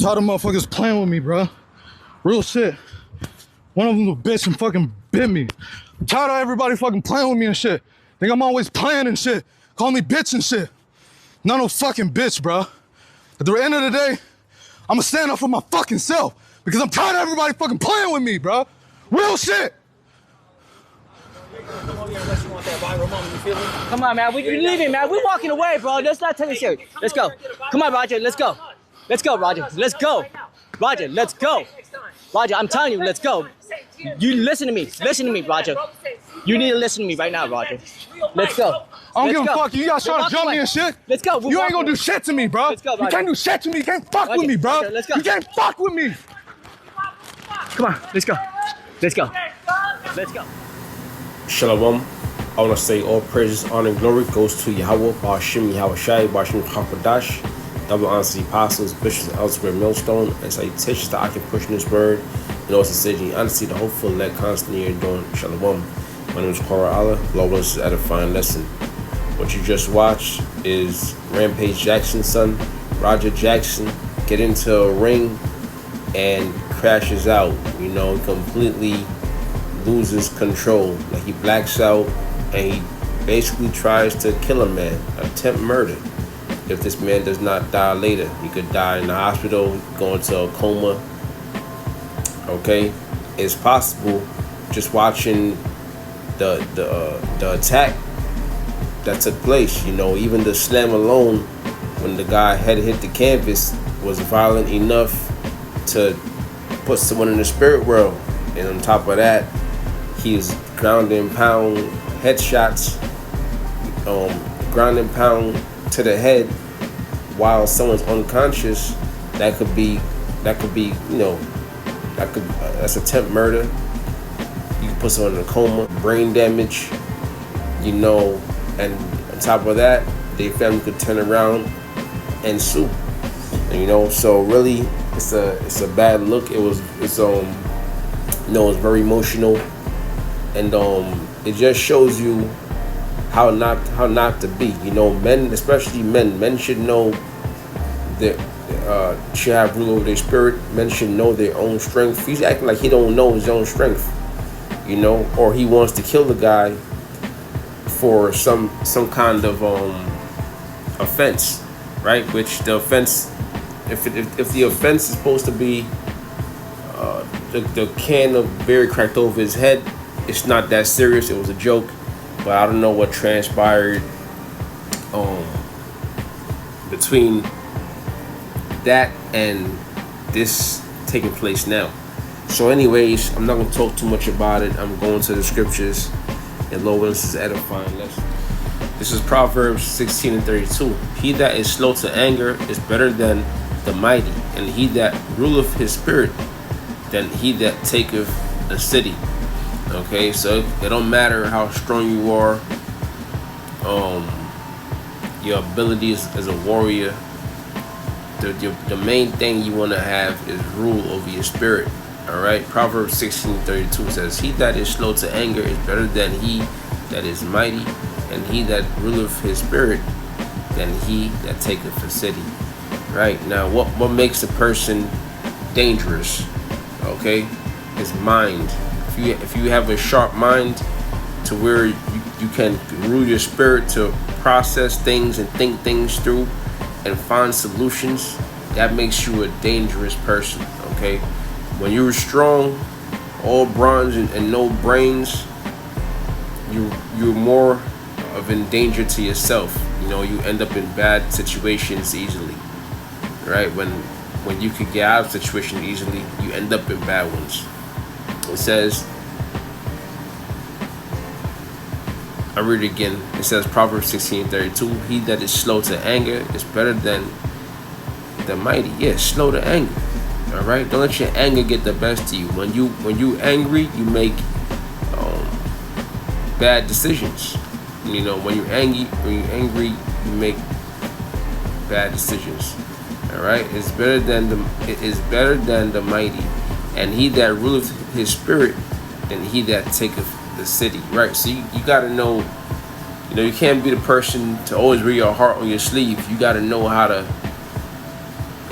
Tired of motherfuckers playing with me, bro. Real shit. One of them a bitch and fucking bit me. I'm tired of everybody fucking playing with me and shit. Think I'm always playing and shit. Call me bitch and shit. Not no fucking bitch, bro. At the end of the day, I'ma stand up for my fucking self because I'm tired of everybody fucking playing with me, bro. Real shit. Come over here unless you want that viral moment, you feel me? Come on, man. We're leaving, man. We're walking away, bro. Let's not take it serious. Let's go. Come on, Roger. Let's go. Let's go, Roger. Let's go. Roger, let's go. Roger, I'm telling you, let's go. You listen to me. Listen to me, Roger. You need to listen to me right now, Roger. Let's go. I don't give a fuck. You guys trying to jump me and shit? Let's go. You ain't gonna do shit to me, bro. Let's go, you can't do shit to me. You can't fuck with me, bro. Let's go. You can't fuck with me. Come on, let's go. Let's go. Let's go. Shalom. I want to say all praises, honor, and glory goes to Yahweh, Ba'ashim, Yahweh Shai, Ba'ashim, Chakadash, double honor to the apostles, bishops, and elsewhere, millstone, and salutations that I can push in this word, and also saying, honestly, the hopeful, let constantly enduring. Shalom. My name is Cora Allah. Lord is edifying lesson. What you just watched is Rampage Jackson's son, Roger Jackson, get into a ring and crashes out, completely loses control. Like he blacks out and he basically tries to kill a man, attempt murder. If this man does not die later, he could die in the hospital, go into a coma. Okay, it's possible. Just watching the attack that took place, even the slam alone, when the guy head hit the canvas, was violent enough to put someone in the spirit world. And on top of that, he's ground and pound headshots, ground and pound to the head while someone's unconscious. That's attempt murder. You can put someone in a coma, brain damage, and on top of that, their family could turn around and sue. So really, it's a bad look. It's very emotional, and it just shows you how not to be. Men, especially men should know that should have rule over their spirit. Men should know their own strength. He's acting like he don't know his own strength, or he wants to kill the guy for some kind of offense, right? Which the offense, if the offense is supposed to be the can of beer cracked over his head, it's not that serious. It was a joke, but I don't know what transpired between that and this taking place now. So anyways, I'm not going to talk too much about it. I'm going to the scriptures, and Lord willing, this is edifying lesson. This is Proverbs 16:32. He that is slow to anger is better than the mighty, and he that ruleth his spirit than he that taketh a city. Okay, so it don't matter how strong you are, your abilities as a warrior. The main thing you want to have is rule over your spirit. All right, Proverbs 16:32 says, "He that is slow to anger is better than he that is mighty, and he that ruleth his spirit than he that taketh a city." Right, now, what makes a person dangerous? Okay, his mind. If you have a sharp mind to where you can rule your spirit to process things and think things through and find solutions, that makes you a dangerous person. Okay, when you're strong, all bronze and no brains, you're more of a danger to yourself. You end up in bad situations easily. Right, when you could get out of a situation easily, you end up in bad ones. It says, I read it again. It says, Proverbs 16:32, he that is slow to anger is better than the mighty. Yeah, slow to anger. All right, don't let your anger get the best of you. When you angry, you make bad decisions. When you're angry, you make bad decisions. All right, it is better than the mighty, and he that ruleth his spirit than he that taketh the city. Right, so you gotta know. You can't be the person to always wear your heart on your sleeve. You gotta know how to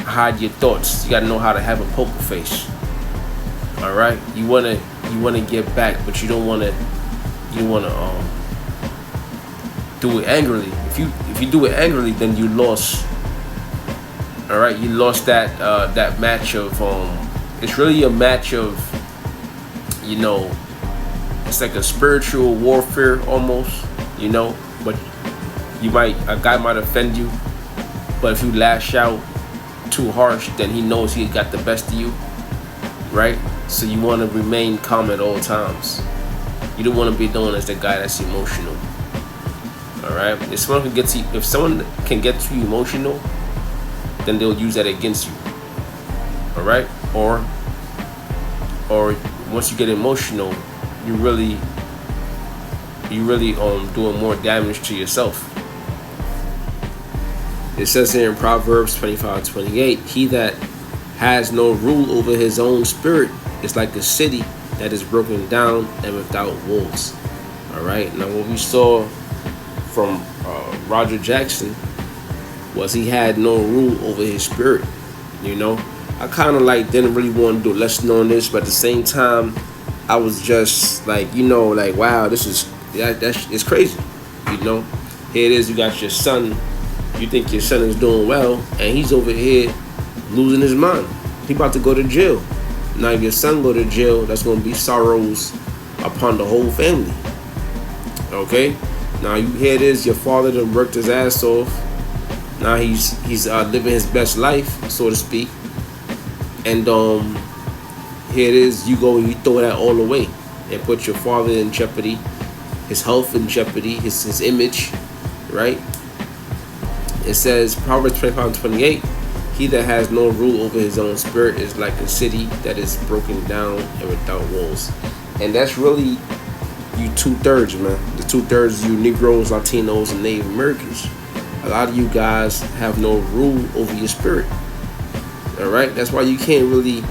hide your thoughts. You gotta know how to have a poker face. All right, you wanna get back, but you don't wanna do it angrily. If you do it angrily, then you lost. All right, you lost that match of It's really a match of, it's like a spiritual warfare almost, But a guy might offend you, but if you lash out too harsh, then he knows he got the best of you, right? So you want to remain calm at all times. You don't want to be known as the guy that's emotional. All right. If someone can get too emotional, then they'll use that against you. All right. Or once you get emotional, you really doing more damage to yourself. It says here in Proverbs 25:28, he that has no rule over his own spirit is like a city that is broken down and without walls. All right. Now, what we saw from Roger Jackson was he had no rule over his spirit. I kind of didn't really want to do a lesson on this, but at the same time, I was just wow, it's crazy. Here it is. You got your son. You think your son is doing well, and he's over here losing his mind. He about to go to jail. Now, if your son go to jail, that's going to be sorrows upon the whole family. Okay? Now, here it is. Your father done worked his ass off. Now, he's living his best life, so to speak. And here it is. You go and you throw that all away and put your father in jeopardy, his health in jeopardy, his image, right? It says, Proverbs 25:28, he that has no rule over his own spirit is like a city that is broken down and without walls. And that's really you 2/3, man. The 2/3 you Negroes, Latinos, and Native Americans. A lot of you guys have no rule over your spirit. All right, that's why you can't really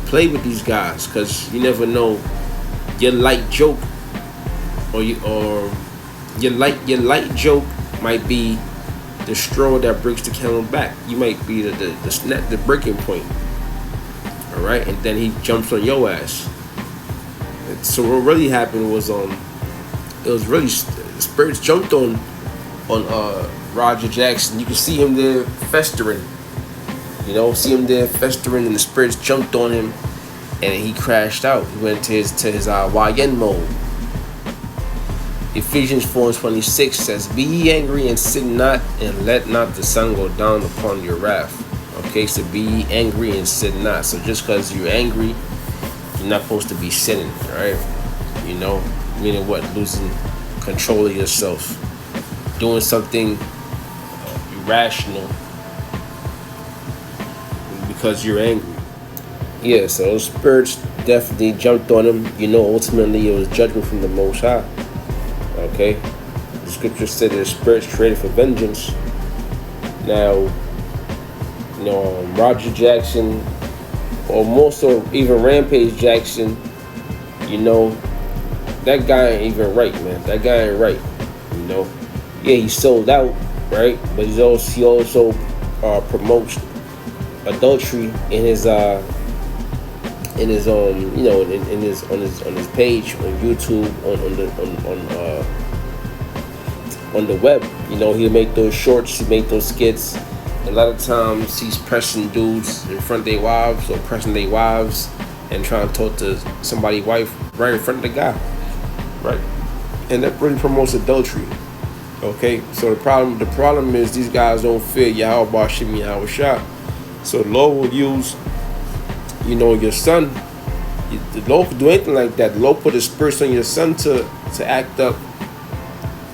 play with these guys, because you never know. Your light joke or your light joke might be the straw that breaks the camel back. You might be the breaking point. All right, and then he jumps on your ass. So what really happened was it was really spirits jumped on Roger Jackson. You can see him there festering. And the spirits jumped on him, and he crashed out. He went to his YN mode. Ephesians 4:26 says, "Be ye angry and sin not, and let not the sun go down upon your wrath." Okay, so be ye angry and sin not. So just because you're angry, you're not supposed to be sinning, right? Meaning what? Losing control of yourself, doing something irrational because you're angry. Yeah, so those spirits definitely jumped on him. Ultimately it was judgment from the Most High. Okay, the scripture said that the spirits created for vengeance. Now, Roger Jackson, or more so even Rampage Jackson, that guy ain't even right, man. That guy ain't right. Yeah, he sold out, right? But he also promotes adultery on his page on YouTube, on the web. He'll make those shorts, he'll make those skits. A lot of times he's pressing dudes in front of their wives, or pressing their wives and trying to talk to somebody's wife right in front of the guy, right? And that really promotes adultery. Okay, so the problem is these guys don't fear Yahweh Bashim Yahweh Shah. So the Lord will use, your son. The Lord could do anything like that. The Lord put His spirits on your son to act up,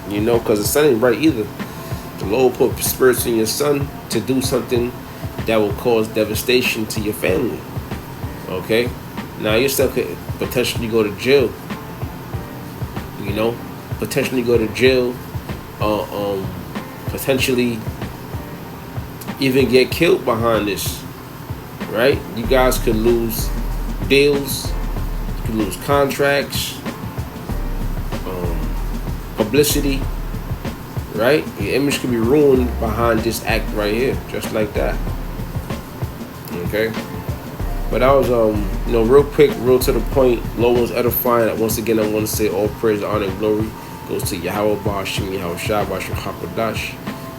because the son ain't right either. The Lord put spirits in your son to do something that will cause devastation to your family. Okay, now your son could potentially go to jail. Potentially go to jail. Potentially even get killed behind this, right? You guys could lose deals, you could lose contracts, publicity, right? Your image can be ruined behind this act right here, just like that. Okay? But that was, real quick, real to the point, low ones edifying. Once again, I want to say all praise, honor, and glory goes to Yahweh, Ba'ashim, Yahweh Shai, Ba'ashim Hakodash,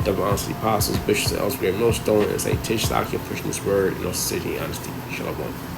double honesty apostles, bishops, and elsewhere, millstone, and say, Tish, Laki, pushing this word, and also city, honesty. Shalom.